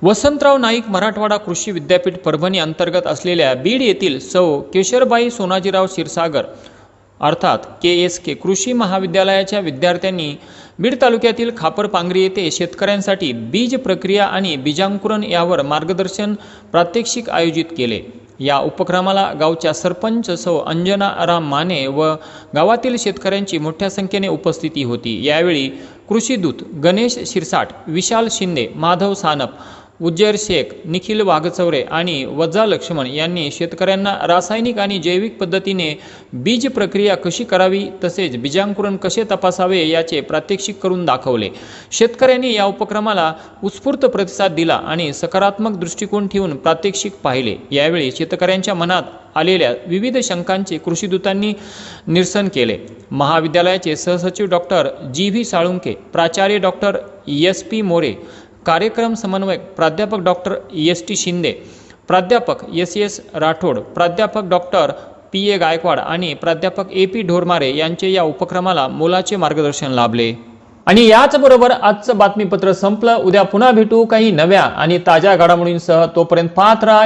वसंतराव नाईक मराठवाडा कृषी विद्यापीठ परभणी अंतर्गत असलेल्या बीड येथील सौ केशरबाई सोनाजीराव क्षीरसागर अर्थात KSK कृषी महाविद्यालयाच्या विद्यार्थ्यांनी बीड तालुक्यातील खापरपांगरी येथे शेतकऱ्यांसाठी बीज प्रक्रिया आणि बीजांकुरण यावर मार्गदर्शन प्रात्यक्षिक आयोजित केले। या उपक्रमाला गावच्या सरपंच सौ अंजना राम माने व गावातील शेतकऱ्यांची मोठ्या संख्येने उपस्थिती होती। यावेळी कृषी दूत गणेश शिरसाट, विशाल शिंदे, माधव सानप, उज्जैर शेख, निखिल वाघचौरे आणि वज्जा लक्ष्मण यांनी शेतकऱ्यांना रासायनिक आणि जैविक पद्धतीने बीज प्रक्रिया कशी करावी तसेच बीजांकुरण कसे तपासावे याचे प्रात्यक्षिक करून दाखवले। शेतकऱ्यांनी या उपक्रमाला उत्स्फूर्त प्रतिसाद दिला आणि सकारात्मक दृष्टिकोन ठेवून प्रात्यक्षिक पाहिले। यावेळी शेतकऱ्यांच्या मनात आलेल्या विविध शंकांचे कृषीदूतांनी निरसन केले। महाविद्यालयाचे सहसचिव डॉक्टर GV साळुंके, प्राचार्य डॉक्टर SP मोरे, कार्यक्रम समन्वयक प्राध्यापक डॉक्टर ST शिंदे, प्राध्यापक SS राठोड, प्राध्यापक डॉक्टर PA गायकवाड आणि प्राध्यापक AP ढोरमारे यांचे या उपक्रमाला मोलाचे मार्गदर्शन लाभले। आणि याच बरोबर आजचं बातमीपत्र संपलं। उद्या पुन्हा भेटू काही नव्या आणि ताज्या घडामोडींसह। तोपर्यंत पाहत राहा